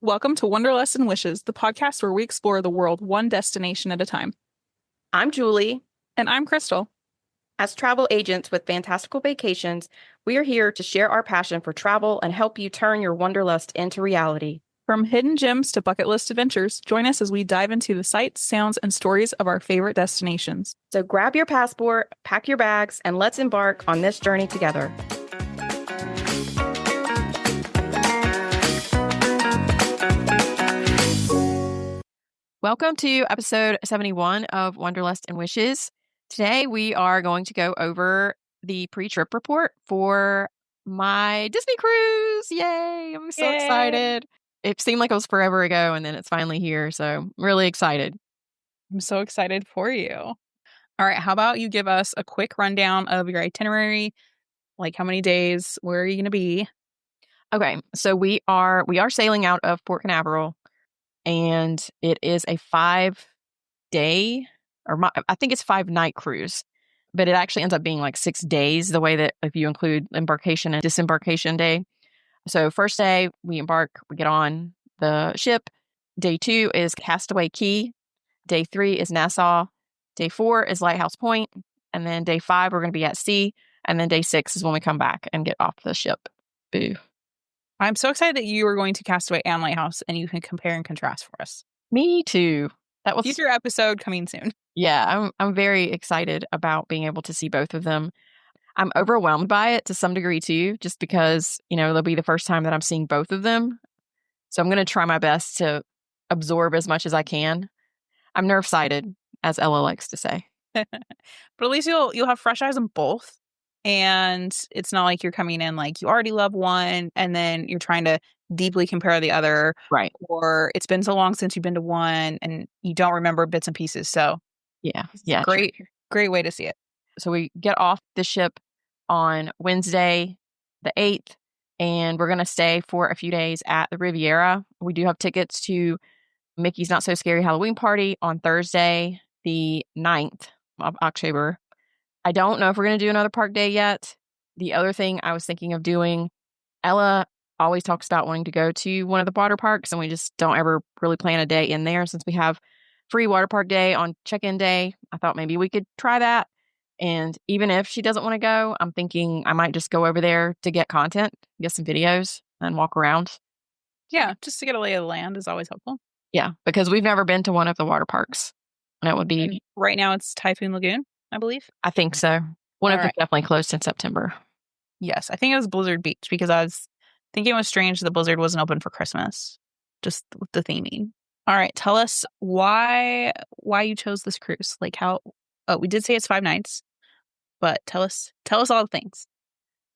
Welcome to Wanderlust and Wishes, the podcast where we explore the world one destination at a time. I'm Julie. And I'm Krystle. As travel agents with fantastical vacations, we are here to share our passion for travel and help you turn your wanderlust into reality. From hidden gems to bucket list adventures, join us as we dive into the sights, sounds, and stories of our favorite destinations. So grab your passport, pack your bags, and let's embark on this journey together. Welcome to episode 71 of Wanderlust and Wishes. Today we are going to go over the pre-trip report for my Disney cruise. Yay! I'm so excited. It seemed like it was forever ago and then it's finally here, so I'm really excited. I'm so excited for you. All right, how about you give us a quick rundown of your itinerary? Like how many days? Where are you going to be? Okay, so we are sailing out of Port Canaveral, and it is a 5-day, I think it's 5-night cruise, but it actually ends up being like 6 days, the way that if you include embarkation and disembarkation day. So first day, we embark, we get on the ship. Day 2 is Castaway Key. Day 3 is Nassau. Day 4 is Lighthouse Point. And then day 5, we're going to be at sea. And then day 6 is when we come back and get off the ship. Boo. I'm so excited that you are going to Castaway and Lighthouse and you can compare and contrast for us. Me too. That was future episode coming soon. Yeah, I'm very excited about being able to see both of them. I'm overwhelmed by it to some degree too, just because, it'll be the first time that I'm seeing both of them. So I'm going to try my best to absorb as much as I can. I'm nerve-sighted, as Ella likes to say. But at least you'll have fresh eyes on both. And it's not like you're coming in like you already love one and then you're trying to deeply compare the other. Right. Or it's been so long since you've been to one and you don't remember bits and pieces. So yeah. Great way to see it. So we get off the ship on Wednesday, the 8th, and we're going to stay for a few days at the Riviera. We do have tickets to Mickey's Not So Scary Halloween Party on Thursday, the 9th of October. I don't know if we're going to do another park day yet. The other thing I was thinking of doing, Ella always talks about wanting to go to one of the water parks, and we just don't ever really plan a day in there. Since we have free water park day on check-in day, I thought maybe we could try that. And even if she doesn't want to go, I'm thinking I might just go over there to get content, get some videos, and walk around. Yeah, just to get a lay of the land is always helpful. Yeah, because we've never been to one of the water parks. And it would be... And right now it's Typhoon Lagoon, I believe. I think so. One of them definitely closed in September. Yes, I think it was Blizzard Beach because I was thinking it was strange the Blizzard wasn't open for Christmas, just with the theming. All right, tell us why you chose this cruise. Like how... Oh, we did say it's 5 nights, but tell us all the things.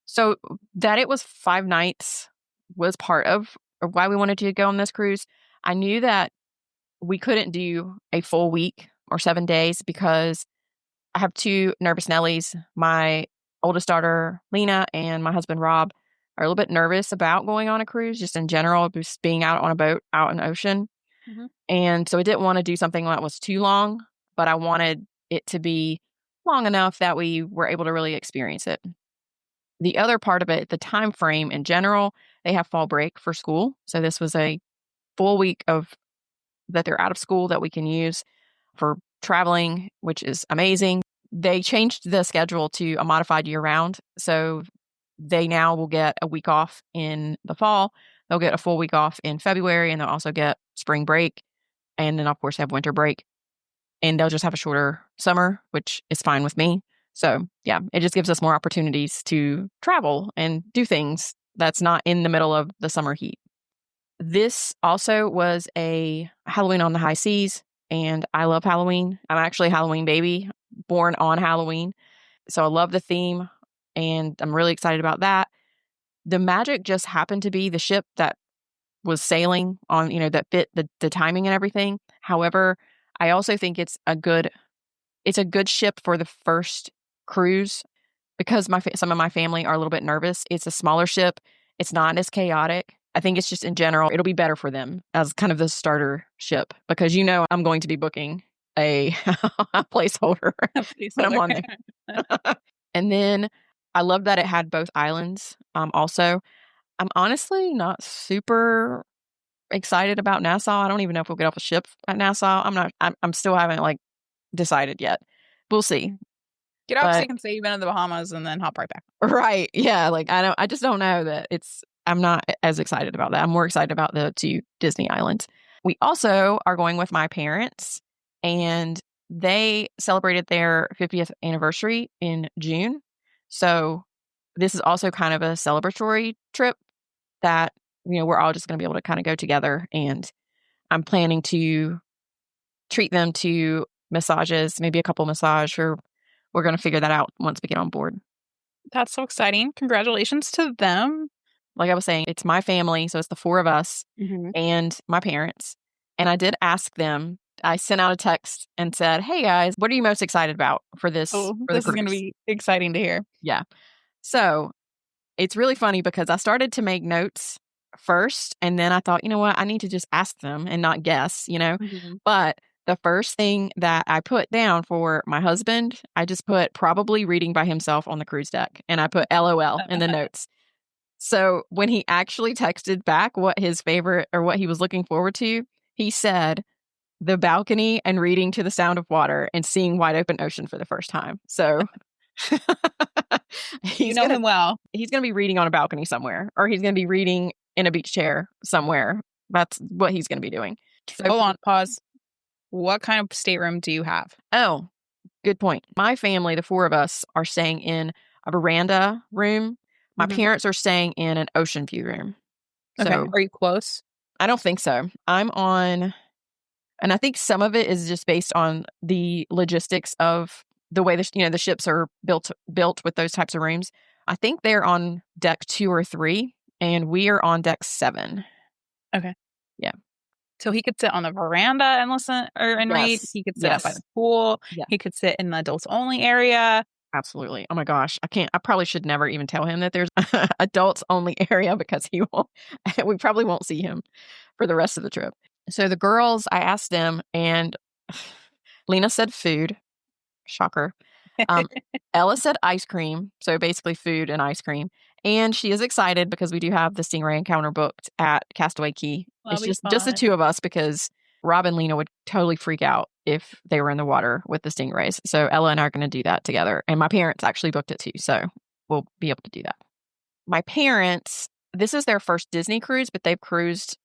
So that it was 5 nights was part of why we wanted to go on this cruise. I knew that we couldn't do a full week or 7 days because I have 2 nervous Nellies. My oldest daughter, Lena, and my husband, Rob, are a little bit nervous about going on a cruise, just in general, just being out on a boat, out in the ocean. Mm-hmm. And so I didn't want to do something that was too long, but I wanted it to be long enough that we were able to really experience it. The other part of it, the time frame in general, they have fall break for school. So this was a full week of that they're out of school that we can use for traveling, which is amazing. They changed the schedule to a modified year round. So they now will get a week off in the fall. They'll get a full week off in February, and they'll also get spring break. And then, of course, have winter break. And they'll just have a shorter summer, which is fine with me. So, yeah, it just gives us more opportunities to travel and do things that's not in the middle of the summer heat. This also was a Halloween on the high seas, and I love Halloween. I'm actually a Halloween baby, born on Halloween. So I love the theme, and I'm really excited about that. The Magic just happened to be the ship that was sailing on, that fit the timing and everything. However, I also think it's a good ship for the first cruise because some of my family are a little bit nervous. It's a smaller ship. It's not as chaotic. I think it's just in general, it'll be better for them as kind of the starter ship because I'm going to be booking a placeholder when I'm on there. And then I love that it had both islands. Also, I'm honestly not super excited about Nassau. I don't even know if we'll get off a ship at Nassau. I'm still haven't like decided yet. We'll see. Get off so you But can say you've been to the Bahamas and then hop right back. right. Yeah. Like I just don't know that I'm not as excited about that. I'm more excited about the two Disney islands. We also are going with my parents, and they celebrated their 50th anniversary in June. So this is also kind of a celebratory trip that, we're all just going to be able to kind of go together. And I'm planning to treat them to massages, maybe a couple massage, or we're going to figure that out once we get on board. That's so exciting. Congratulations to them. Like I was saying, it's my family. So it's the four of us Mm-hmm. and my parents. And I did ask them, I sent out a text and said, hey guys, what are you most excited about for Oh, the this is cruise? going to be exciting to hear. Yeah. So it's really funny because I started to make notes first. And then I thought, you know what? I need to just ask them and not guess, Mm-hmm. But the first thing that I put down for my husband, I just put probably reading by himself on the cruise deck. And I put LOL in the notes. So when he actually texted back what his favorite or what he was looking forward to, he said the balcony and reading to the sound of water and seeing wide open ocean for the first time. So You know him well. he's gonna be reading on a balcony somewhere, or he's gonna be reading in a beach chair somewhere. That's what he's gonna be doing. So Hold on, pause. What kind of stateroom do you have? oh, good point. My family, the four of us, are staying in a veranda room. My Mm-hmm. parents are staying in an ocean view room. Okay. So Are you close? I don't think so. I'm on, and I think some of it is just based on the logistics of the way the ships are built with those types of rooms. I think they're on deck 2 or 3, and we are on deck 7. Okay. Yeah. So he could sit on the veranda and listen and read. Yes. He could sit up by Yes. the pool. Yeah. He could sit in the adults only area. Absolutely. Oh my gosh. I probably should never even tell him that there's adults only area because we probably won't see him for the rest of the trip. So the girls, I asked them, and Lena said food. Shocker. Ella said ice cream. So basically food and ice cream. And she is excited because we do have the Stingray encounter booked at Castaway Key. That'll It's be just the fun. two of us because Rob and Lena would totally freak out if they were in the water with the stingrays. So Ella and I are going to do that together. And my parents actually booked it too. So we'll be able to do that. My parents, this is their first Disney cruise, but they've cruised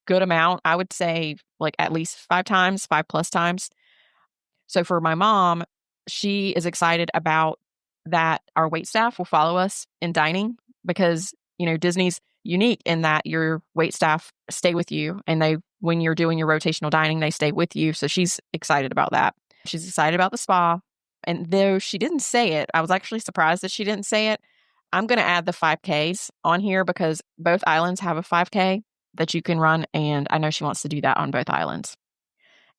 good amount. I would say like at least 5 times, 5+ times. So for my mom, she is excited about that our waitstaff will follow us in dining because, Disney's unique in that your waitstaff stay with you, and when you're doing your rotational dining, they stay with you. So she's excited about that. She's excited about the spa. And though she didn't say it, I was actually surprised that she didn't say it. I'm going to add the 5Ks on here because both islands have a 5K that you can run. And I know she wants to do that on both islands.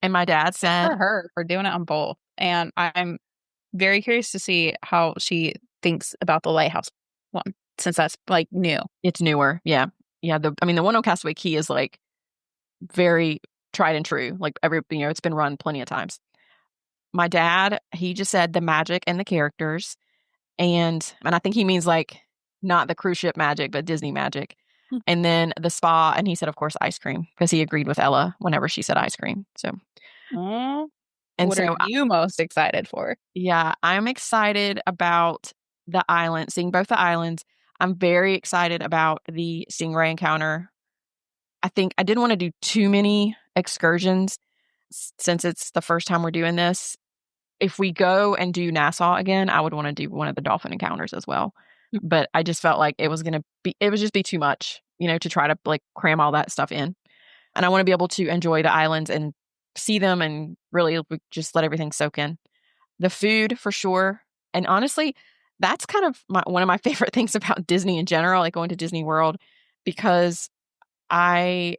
And my dad said, For her for doing it on both. And I'm very curious to see how she thinks about the Lighthouse one, since that's like new. it's newer. Yeah. Yeah. The one on Castaway Key is like very tried and true. Like it's been run plenty of times. My dad, he just said the magic and the characters. And I think he means like not the cruise ship magic, but Disney magic. Hmm. And then the spa. And he said, of course, ice cream, because he agreed with Ella whenever she said ice cream. So, and What so are you most excited for? yeah, I'm excited about the island, seeing both the islands. I'm very excited about the Stingray encounter. I think I didn't want to do too many excursions since it's the first time we're doing this. If we go and do Nassau again, I would want to do one of the dolphin encounters as well. But I just felt like it would just be too much, to try to like cram all that stuff in. And I want to be able to enjoy the islands and see them and really just let everything soak in. The food for sure. And honestly, that's kind of one of my favorite things about Disney in general, like going to Disney World, because I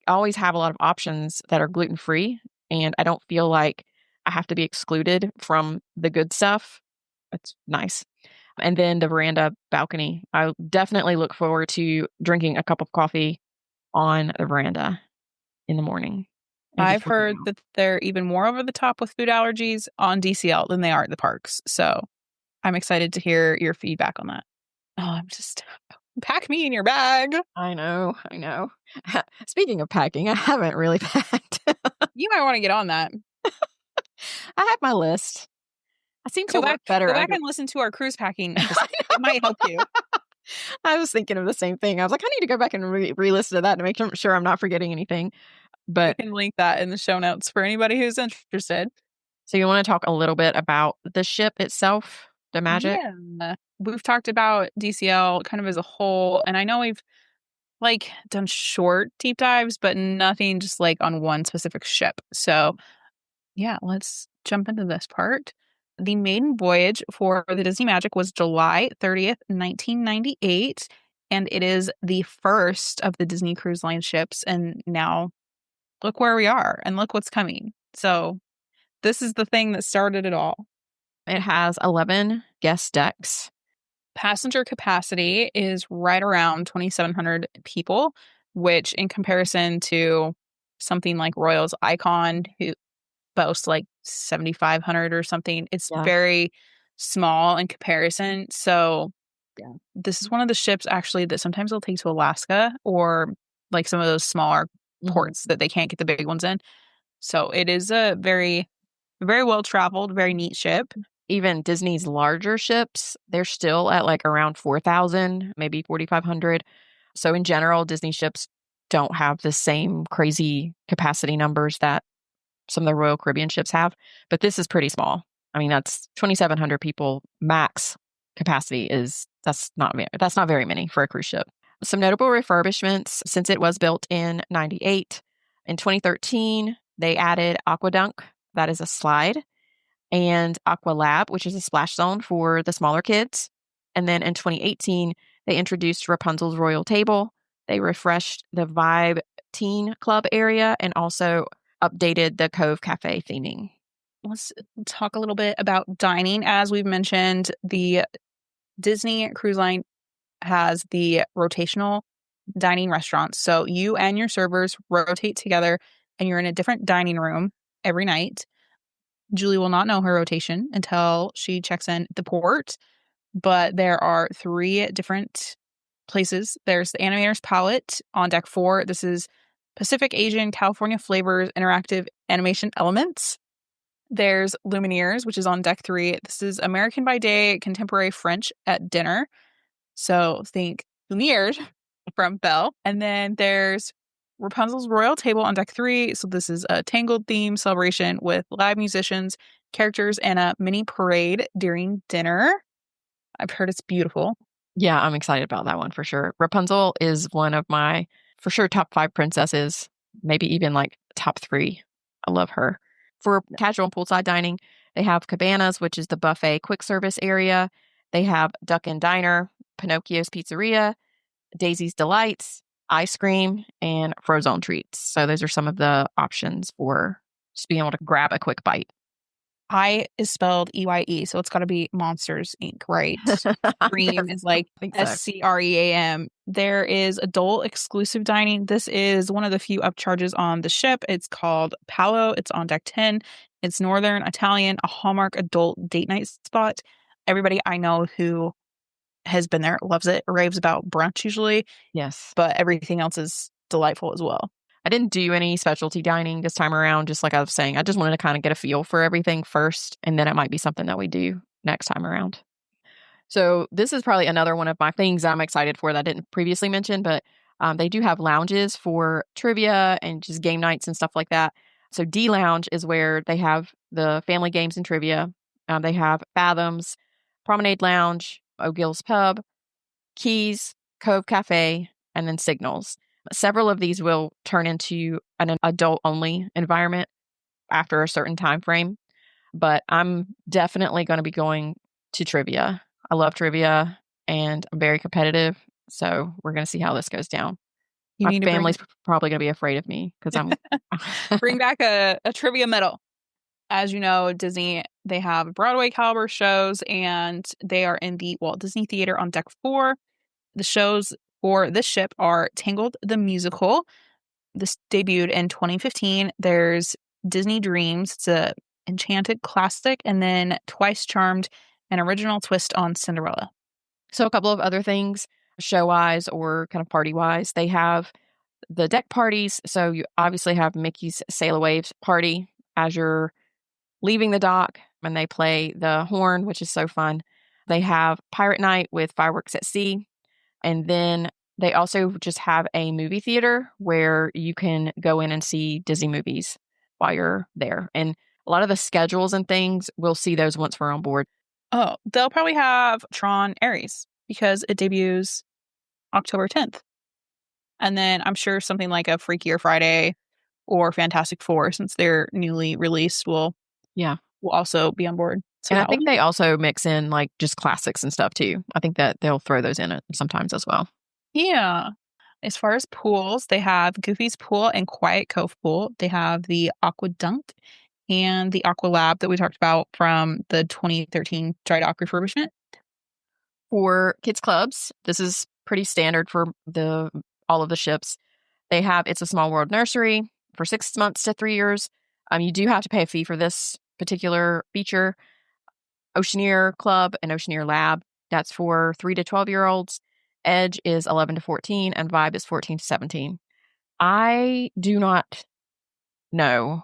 always have a lot of options that are gluten-free, and I don't feel like I have to be excluded from the good stuff. It's nice. And then the veranda balcony. I definitely look forward to drinking a cup of coffee on the veranda in the morning. I've heard that they're even more over the top with food allergies on DCL than they are at the parks. So I'm excited to hear your feedback on that. Oh, Pack me in your bag. I know. Speaking of packing, I haven't really packed. You might want to get on that. I have my list. I seem to work better Go back under. and listen to our cruise packing episode. It might help you. I was thinking of the same thing. I was like, I need to go back and re-listen to that to make sure I'm not forgetting anything. We But can link that in the show notes for anybody who's interested. so you want to talk a little bit about the ship itself, the Magic? Yeah. We've talked about DCL kind of as a whole, and I know we've like done short deep dives, but nothing just like on one specific ship. So yeah, let's jump into this part. The maiden voyage for the Disney Magic was July 30th, 1998, and it is the first of the Disney Cruise Line ships. And now look where we are and look what's coming. So this is the thing that started it all. It has 11 guest decks. Passenger capacity is right around 2,700 people, which in comparison to something like Royal's Icon, who boasts like 7,500 or something, it's Yeah. very small in comparison. So yeah, this is one of the ships actually that sometimes they'll take to Alaska or like some of those smaller ports that they can't get the big ones in. So it is a very, very well traveled, very neat ship. Even Disney's larger ships, they're still at like around 4,000, maybe 4,500. So in general, Disney ships don't have the same crazy capacity numbers that some of the Royal Caribbean ships have, but this is pretty small. I mean, that's 2,700 people max capacity that's not very many for a cruise ship. Some notable refurbishments since it was built in 98. In 2013, they added Aquadunk, that is a slide, and Aqua Lab, which is a splash zone for the smaller kids. And then in 2018, they introduced Rapunzel's Royal Table. They refreshed the Vibe Teen Club area and also updated the Cove Cafe theming. Let's talk a little bit about dining. As we've mentioned, the Disney Cruise Line has the rotational dining restaurants. So you and your servers rotate together and you're in a different dining room every night. Julie will not know her rotation until she checks in at the port, but there are 3 different places. There's the Animator's Palette on deck 4. This is Pacific Asian California flavors, interactive animation elements. There's Lumineers, which is on deck 3. This is American by day, contemporary French at dinner. So think Lumiere from Belle. And then there's Rapunzel's Royal Table on deck 3. So this is a Tangled theme celebration with live musicians, characters, and a mini parade during dinner. I've heard it's beautiful. Yeah, I'm excited about that one for sure. Rapunzel is one of my, for sure, top 5 princesses, maybe even like top 3. I love her. For casual and poolside dining, they have Cabanas, which is the buffet quick service area. They have Duck and Diner, Pinocchio's Pizzeria, Daisy's Delights, ice cream, and Frozone treats. So those are some of the options for just being able to grab a quick bite. I is spelled EYE, so it's got to be Monsters Inc., right? Cream is like SCREAM. There is adult exclusive dining. This is one of the few upcharges on the ship. It's called Palo. It's on deck 10. It's Northern Italian, a Hallmark adult date night spot. Everybody I know who has been there loves it, raves about brunch usually. Yes. But everything else is delightful as well. I didn't do any specialty dining this time around, just like I was saying. I just wanted to kind of get a feel for everything first, and then it might be something that we do next time around. So this is probably another one of my things I'm excited for that I didn't previously mention, but they do have lounges for trivia and just game nights and stuff like that. So D Lounge is where they have the family games and trivia. They have Fathoms, Promenade Lounge, O'Gill's Pub, Keys, Cove Cafe, and then Signals. Several of these will turn into an adult-only environment after a certain time frame, but I'm definitely going to be going to trivia. I love trivia, and I'm very competitive, so we're going to see how this goes down. My family's probably going to be afraid of me because I'm... Bring back a trivia medal. As you know, Disney, they have Broadway caliber shows, and they are in the Walt Disney Theater on deck 4. The shows for this ship are Tangled the Musical. This debuted in 2015. There's Disney Dreams. It's a Enchanted classic. And then Twice Charmed, an original twist on Cinderella. So a couple of other things. show wise or kind of party wise. They have the deck parties. So you obviously have Mickey's Sail Away party as you're leaving the dock, and they play the horn, which is so fun. They have Pirate Night with fireworks at sea. And then they also just have a movie theater where you can go in and see Disney movies while you're there. And a lot of the schedules and things, we'll see those once we're on board. Oh, they'll probably have Tron Ares because it debuts October 10th. And then I'm sure something like a Freakier Friday or Fantastic Four, since they're newly released, Yeah. will also be on board. So And I that will think they also mix in like just classics and stuff too. I think that they'll throw those in it sometimes as well. Yeah. As far as pools, they have Goofy's Pool and Quiet Cove Pool. They have the Aqua Dunk and the Aqua Lab that we talked about from the 2013 dry dock refurbishment. For kids clubs, this is pretty standard for the all of the ships. They have It's a Small World Nursery for 6 months to 3 years. You do have to pay a fee for this particular feature. Oceaneer Club and Oceaneer Lab, that's for 3 to 12-year-olds. Edge is 11 to 14, and Vibe is 14 to 17. I do not know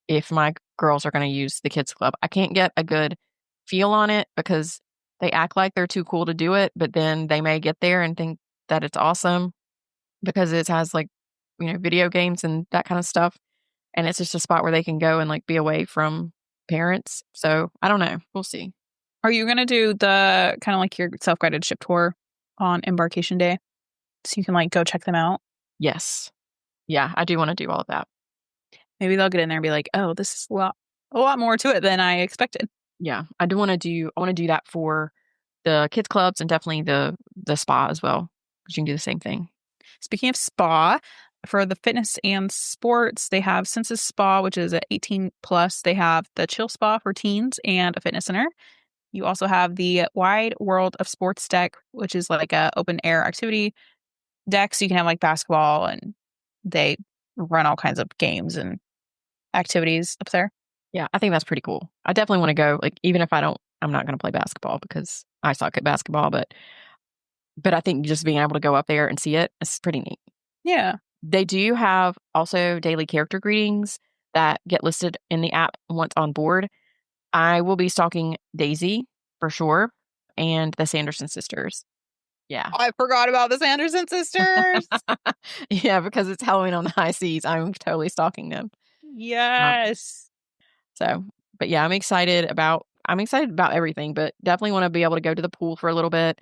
if my girls are going to use the kids club. I can't get a good feel on it because they act like they're too cool to do it, but then they may get there and think that it's awesome because it has like, video games and that kind of stuff. And it's just a spot where they can go and like be away from parents. So I don't know. We'll see. Are you going to do the kind of like your self-guided ship tour on embarkation day? So you can like go check them out? Yes. Yeah, I do want to do all of that. Maybe they'll get in there and be like, oh, this is a lot more to it than I expected. Yeah, I want to do that for the kids clubs and definitely the spa as well, because you can do the same thing. Speaking of spa, for the fitness and sports, they have Senses Spa, which is at 18 plus. They have the Chill Spa for teens and a fitness center. You also have the Wide World of Sports deck, which is like a open air activity deck. So you can have like basketball and they run all kinds of games and activities up there. Yeah, I think that's pretty cool. I definitely want to go. Like, even if I'm not going to play basketball because I suck at basketball, but I think just being able to go up there and see it is pretty neat. Yeah. They do have also daily character greetings that get listed in the app once on board. I will be stalking Daisy for sure and the Sanderson sisters. Yeah. I forgot about the Sanderson sisters. Yeah, because it's Halloween on the high seas. I'm totally stalking them. Yes. But yeah, I'm excited about everything, but definitely want to be able to go to the pool for a little bit,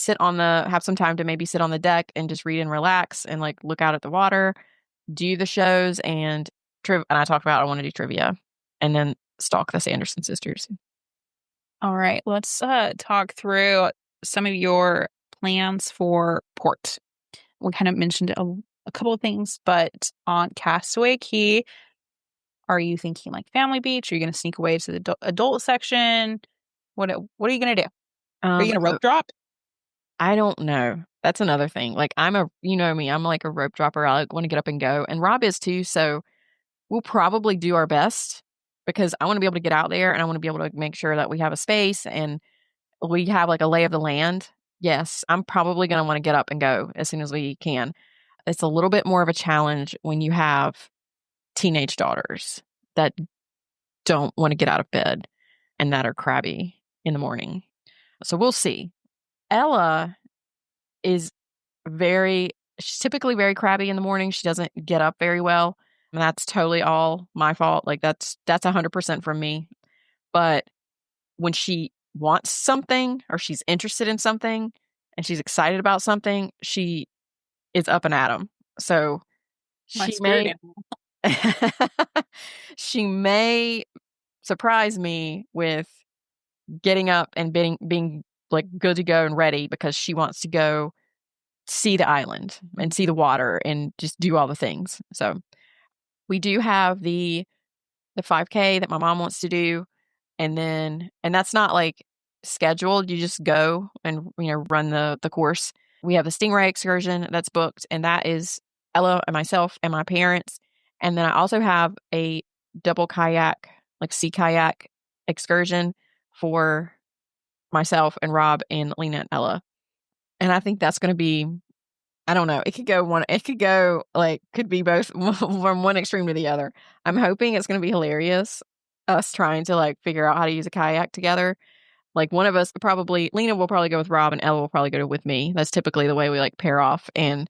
have some time to maybe sit on the deck and just read and relax and like look out at the water, do the shows and I talked about I want to do trivia and then stalk the Sanderson sisters. All right. Let's talk through some of your plans for port. We kind of mentioned a couple of things, but on Castaway Key, are you thinking like family beach? Are you going to sneak away to the adult section? What are you going to do? Are you going to rope drop? I don't know. That's another thing. Like you know me, I'm like a rope dropper. I like want to get up and go, and Rob is too. So we'll probably do our best because I want to be able to get out there and I want to be able to make sure that we have a space and we have like a lay of the land. Yes, I'm probably going to want to get up and go as soon as we can. It's a little bit more of a challenge when you have teenage daughters that don't want to get out of bed and that are crabby in the morning. So we'll see. Ella is she's typically very crabby in the morning. She doesn't get up very well. And that's totally all my fault. Like that's 100% from me. But when she wants something or she's interested in something and she's excited about something, she is up and at 'em. So My she spirit may animal. she may surprise me with getting up and being like good to go and ready because she wants to go see the island and see the water and just do all the things. So we do have the 5K that my mom wants to do, and that's not like scheduled. You just go and run the course. We have the Stingray excursion that's booked, and that is Ella and myself and my parents. And then I also have a double kayak, like sea kayak excursion for myself and Rob and Lena and Ella. And I think that's going to be, I don't know. It could go like, could be both from one extreme to the other. I'm hoping it's going to be hilarious. Us trying to like figure out how to use a kayak together. Like one of us probably, Lena will probably go with Rob and Ella will probably go with me. That's typically the way we like pair off. And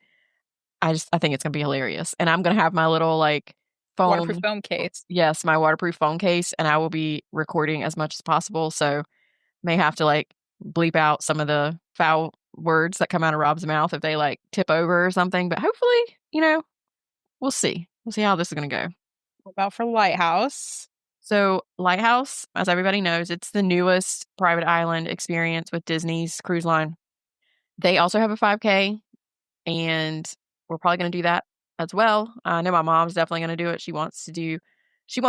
I think it's going to be hilarious. And I'm going to have my little like Waterproof phone. foam case. Yes, my waterproof phone case. And I will be recording as much as possible. So may have to like bleep out some of the foul words that come out of Rob's mouth if they like tip over or something. But hopefully, we'll see. We'll see how this is going to go. What about for Lighthouse? So, Lighthouse, as everybody knows, it's the newest private island experience with Disney's cruise line. They also have a 5K, and we're probably going to do that as well. I know my mom's definitely going to do it. She wants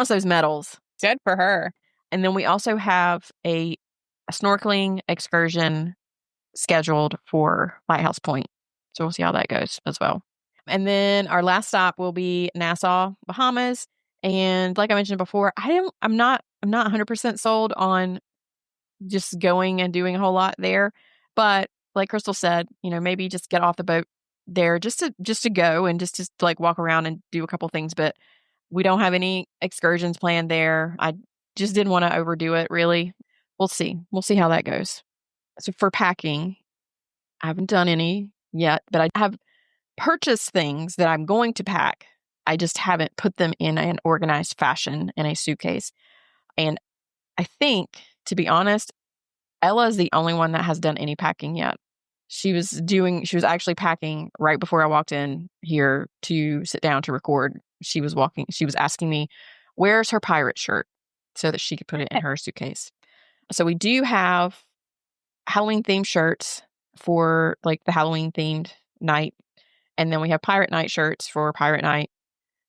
those medals. Good for her. And then we also have a snorkeling excursion scheduled for Lighthouse Point. So we'll see how that goes as well. And then our last stop will be Nassau, Bahamas. And like I mentioned before, I'm not 100% sold on just going and doing a whole lot there. But like Krystle said, maybe just get off the boat there just to go and just to like walk around and do a couple things. But we don't have any excursions planned there. I just didn't want to overdo it, really. We'll see. We'll see how that goes. So for packing, I haven't done any yet, but I have purchased things that I'm going to pack. I just haven't put them in an organized fashion in a suitcase. And I think, to be honest, Ella is the only one that has done any packing yet. She was actually packing right before I walked in here to sit down to record. She was asking me, where's her pirate shirt so that she could put it in her suitcase. So we do have Halloween themed shirts for like the Halloween themed night. And then we have pirate night shirts for pirate night.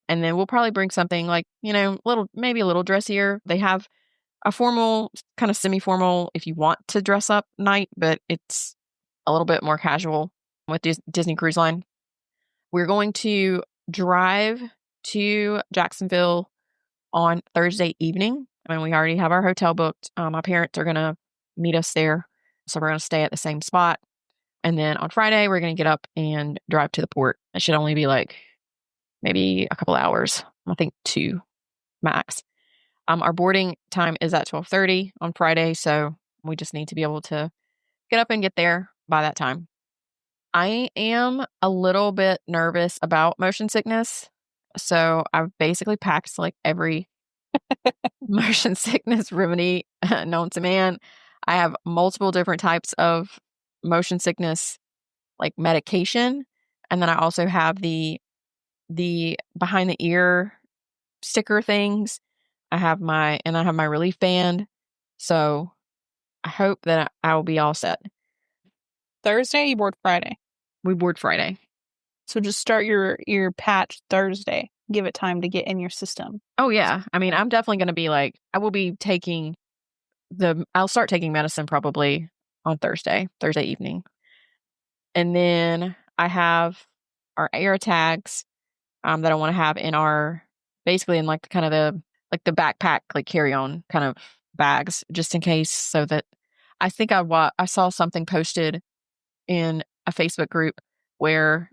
And then we'll probably bring something like, maybe a little dressier. They have a formal, kind of semi-formal if you want to dress up night, but it's a little bit more casual with Disney Cruise Line. We're going to drive to Jacksonville on Thursday evening. I mean, we already have our hotel booked. My parents are going to meet us there. So we're going to stay at the same spot. And then on Friday, we're going to get up and drive to the port. It should only be like maybe a couple hours. I think 2 max. Our boarding time is at 12:30 on Friday. So we just need to be able to get up and get there by that time. I am a little bit nervous about motion sickness. So I've basically packed like every motion sickness remedy known to man. I have multiple different types of motion sickness like medication. And then I also have the behind the ear sticker things. I have my relief band. So I hope that I will be all set. Thursday, you board Friday. We board Friday. So just start your patch Thursday. Give it time to get in your system. Oh, yeah. I mean, I'm definitely going to be like, I'll start taking medicine probably on Thursday evening. And then I have our air tags that I want to have basically in like the kind of the backpack, like carry-on kind of bags, just in case, so that I think I saw something posted in a Facebook group where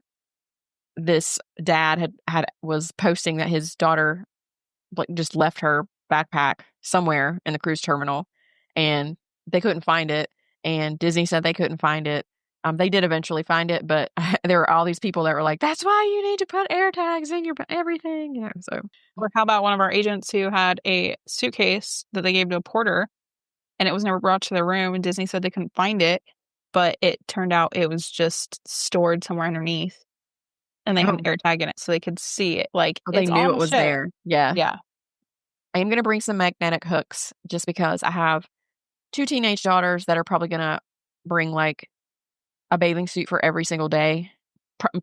this dad was posting that his daughter like just left her backpack somewhere in the cruise terminal and they couldn't find it. And Disney said they couldn't find it. They did eventually find it, but there were all these people that were like, that's why you need to put air tags in your everything. So. Or how about one of our agents who had a suitcase that they gave to a porter and it was never brought to their room and Disney said they couldn't find it, but it turned out it was just stored somewhere underneath and they had an air tag in it so they could see it. Like they knew it was there. Yeah. Yeah. I am going to bring some magnetic hooks just because I have 2 teenage daughters that are probably going to bring like a bathing suit for every single day,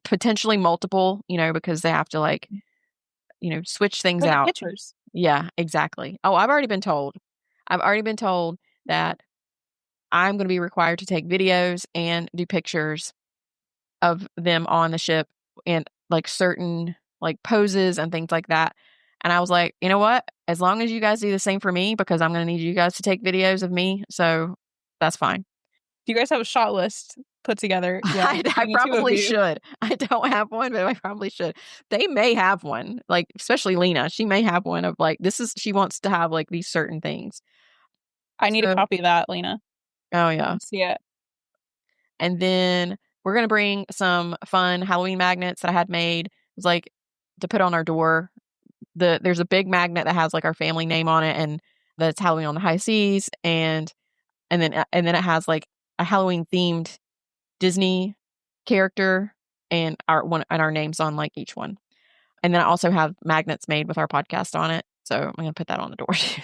potentially multiple, because they have to like, switch things out. Pictures. Yeah, exactly. Oh, I've already been told that I'm going to be required to take videos and do pictures of them on the ship and like certain like poses and things like that. And I was like, you know what? As long as you guys do the same for me, because I'm going to need you guys to take videos of me. So that's fine. Do you guys have a shot list put together. Yeah, I between the two of probably you. should. I don't have one, but I probably should. They may have one, like, especially Lena. She may have one of like, she wants to have like these certain things. I need a So, copy of that, Lena. oh I yeah. want to see it. And then we're going to bring some fun Halloween magnets that I had made. It was like to put on our door. There's a big magnet that has like our family name on it, and that's Halloween on the High Seas, and then it has like a Halloween themed Disney character and our names on like each one. And then I also have magnets made with our podcast on it. So I'm going to put that on the door too.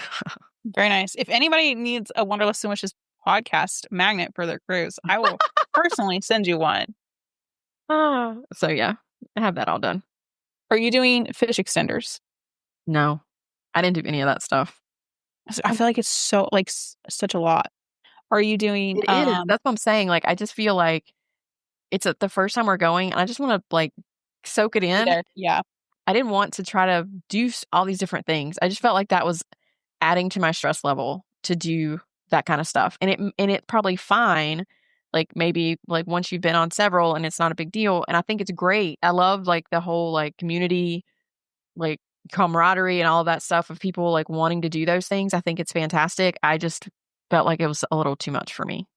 Very nice. If anybody needs a Wanderlust and Wishes podcast magnet for their cruise, I will personally send you one. So yeah, I have that all done. Are you doing fish extenders? No, I didn't do any of that stuff. I feel like it's so like such a lot. Are you doing? It is. That's what I'm saying. Like, I just feel like it's the first time we're going, and I just want to like soak it in. There. Yeah. I didn't want to try to do all these different things. I just felt like that was adding to my stress level to do that kind of stuff. And it probably fine, like maybe like once you've been on several and it's not a big deal. And I think it's great. I love like the whole like community, like camaraderie and all of that stuff of people like wanting to do those things. I think it's fantastic. I just felt like it was a little too much for me.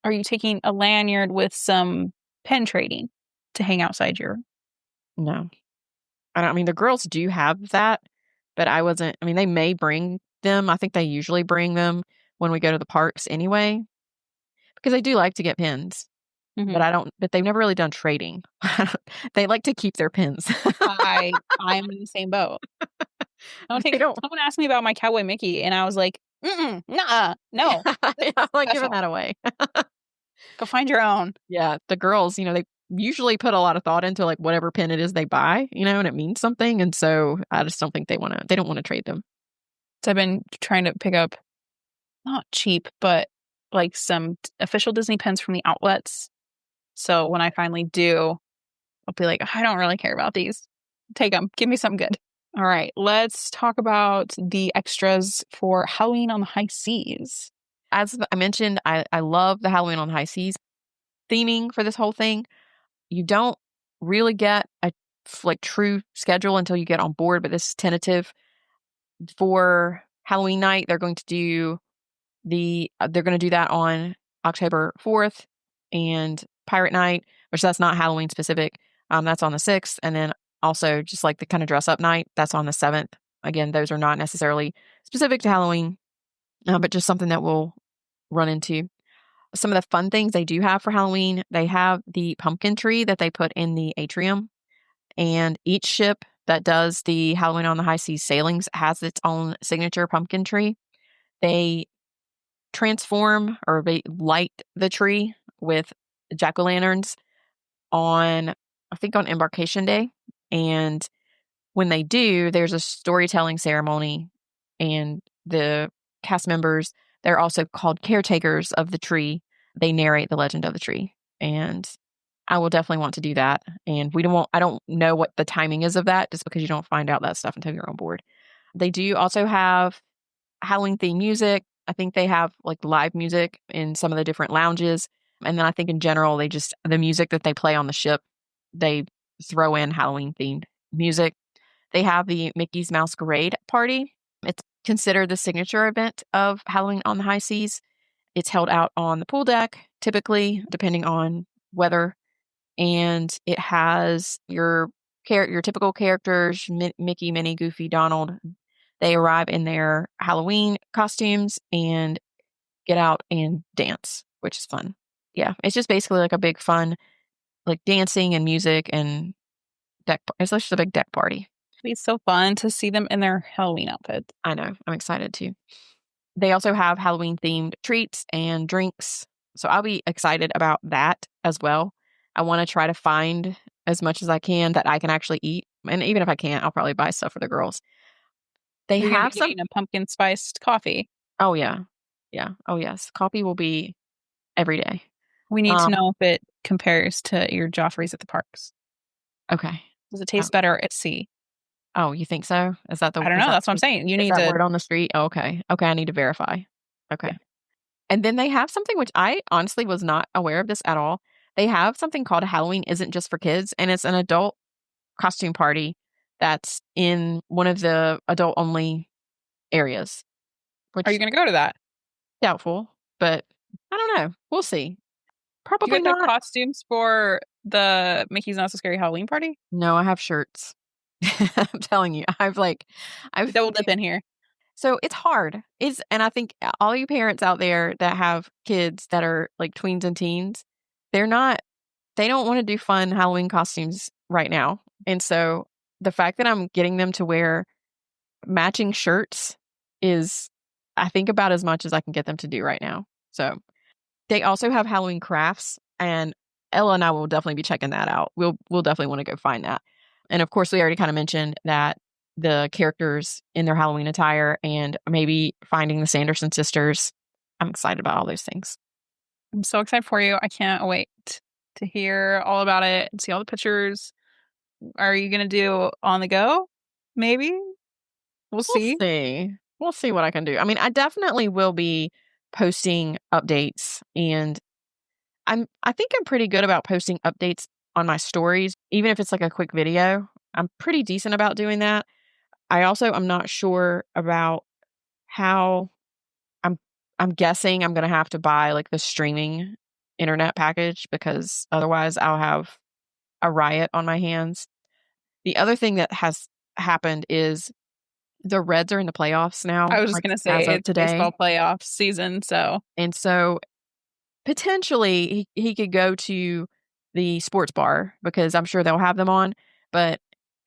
Are you taking a lanyard with some pen trading to hang outside your? No. I mean, the girls do have that, but I wasn't. I mean, they may bring them. I think they usually bring them when we go to the parks anyway, because they do like to get pins. Mhm. But I don't. But they've never really done trading. They like to keep their pins. I'm in the same boat. Someone asked me about my Cowboy Mickey, and I was like, nah, no. I'm like giving that away. Go find your own. Yeah, the girls, they usually put a lot of thought into like whatever pin it is they buy, and it means something. And so I just don't think they don't want to trade them. So I've been trying to pick up, not cheap, but like some official Disney pins from the outlets. So when I finally do, I'll be like, I don't really care about these. Take them. Give me something good. All right. Let's talk about the extras for Halloween on the High Seas. As I mentioned, I love the Halloween on the High Seas theming for this whole thing. You don't really get a like true schedule until you get on board, but this is tentative. For Halloween night, they're going to do that on October 4th, and Pirate Night, which that's not Halloween specific. That's on the 6th, and then also just like the kind of dress up night, that's on the 7th. Again, those are not necessarily specific to Halloween, but just something that we'll run into. Some of the fun things they do have for Halloween, they have the pumpkin tree that they put in the atrium, and each ship that does the Halloween on the High Seas sailings has its own signature pumpkin tree. They transform or they light the tree with jack-o'-lanterns on embarkation day. And when they do, there's a storytelling ceremony, and the cast members, they're also called caretakers of the tree. They narrate the legend of the tree. And I will definitely want to do that. And I don't know what the timing is of that, just because you don't find out that stuff until you're on board. They do also have Halloween themed music. I think they have like live music in some of the different lounges. And then I think in general, the music that they play on the ship, they throw in Halloween themed music. They have the Mickey's Masquerade Party. It's considered the signature event of Halloween on the High Seas. It's held out on the pool deck, typically, depending on weather. And it has your typical characters, Mickey, Minnie, Goofy, Donald. They arrive in their Halloween costumes and get out and dance, which is fun. Yeah, it's just basically like a big fun, like dancing and music and it's just a big deck party. It'd be so fun to see them in their Halloween outfits. I know. I'm excited too. They also have Halloween themed treats and drinks. So I'll be excited about that as well. I want to try to find as much as I can that I can actually eat. And even if I can't, I'll probably buy stuff for the girls. They You're have some a pumpkin spiced coffee. Oh yeah. Yeah. Oh yes. Coffee will be every day. We need to know if it compares to your Joffrey's at the parks. Okay. Does it taste better at sea? Oh, you think so? Is that I don't know. That's what I'm saying. You need that to word on the street. Oh, okay. Okay. I need to verify. Okay. Yeah. And then they have something which I honestly was not aware of this at all. They have something called Halloween Isn't Just for Kids, and it's an adult costume party that's in one of the adult only areas, Are which you going to go to that? doubtful, but I don't know. We'll see. Do you Probably get the not. costumes for the Mickey's Not So Scary Halloween party? No, I have shirts. I'm telling you, I've Double dip in here. so it's hard. And I think all you parents out there that have kids that are like tweens and teens, they're not, they don't want to do fun Halloween costumes right now. And so the fact that I'm getting them to wear matching shirts is, I think, about as much as I can get them to do right now. So they also have Halloween crafts, and Ella and I will definitely be checking that out. We'll definitely want to go find that. And of course, we already kind of mentioned that the characters in their Halloween attire and maybe finding the Sanderson sisters. I'm excited about all those things. I'm so excited for you. I can't wait to hear all about it and see all the pictures. Are you going to do on the go? Maybe. We'll We'll see. see. We'll see what I can do. I mean, I definitely will be posting updates, and I think I'm pretty good about posting updates on my stories, even if it's like a quick video. I'm pretty decent about doing that. I'm not sure about how I'm I'm guessing I'm going to have to buy like the streaming internet package because otherwise I'll have a riot on my hands. The other thing that has happened is the Reds are in the playoffs now, I was just like going to as say of it's baseball today. playoff season. So And so potentially he could go to the sports bar because I'm sure they'll have them on, but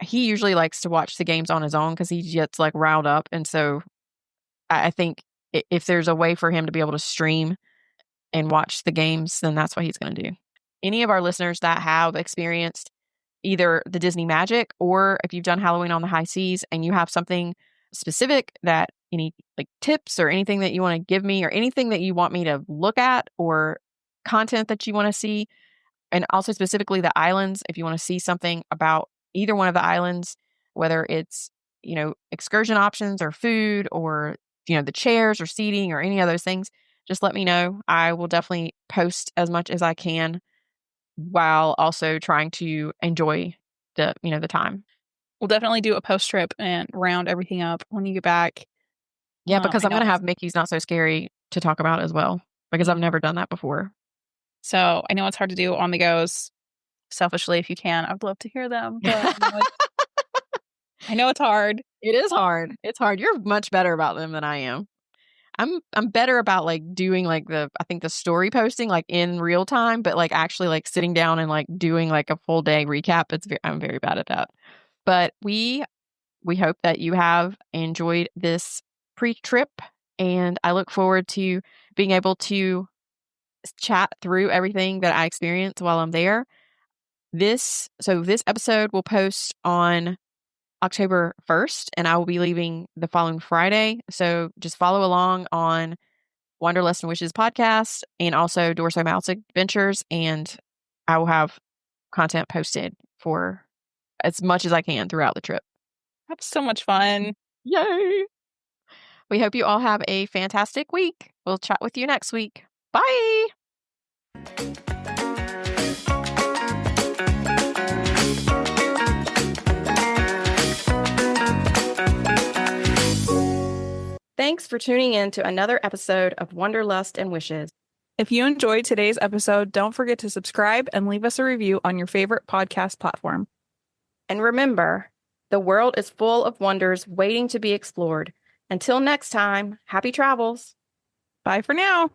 he usually likes to watch the games on his own because he gets like riled up. And so I think if there's a way for him to be able to stream and watch the games, then that's what he's going to do. Any of our listeners that have experienced either the Disney magic or if you've done Halloween on the high seas and you have something specific that any like tips or anything that you want to give me or anything that you want me to look at or content that you want to see, and also specifically the islands, if you want to see something about either one of the islands, whether it's, excursion options or food or, the chairs or seating or any of those things, just let me know. I will definitely post as much as I can while also trying to enjoy the time. we'll definitely do a post trip and round everything up when you get back. Yeah, because I I'm know going to it's have Mickey's Not So Scary to talk about as well because I've never done that before. so I know it's hard to do on the goes. Selfishly, if you can, I'd love to hear them, but I know it's hard. It is hard. It's hard. You're much better about them than I am. I'm better about like doing like I think the story posting like in real time, but like actually like sitting down and like doing like a full day recap. I'm very bad at that. But we hope that you have enjoyed this pre-trip, and I look forward to being able to chat through everything that I experience while I'm there. This episode will post on October 1st, and I will be leaving the following Friday. So just follow along on Wanderlust and Wishes podcast and also Dorso Mouse Adventures, and I will have content posted for as much as I can throughout the trip. That's so much fun. Yay! We hope you all have a fantastic week. We'll chat with you next week. Bye! Thanks for tuning in to another episode of Wanderlust and Wishes. If you enjoyed today's episode, don't forget to subscribe and leave us a review on your favorite podcast platform. And remember, the world is full of wonders waiting to be explored. Until next time, happy travels. Bye for now.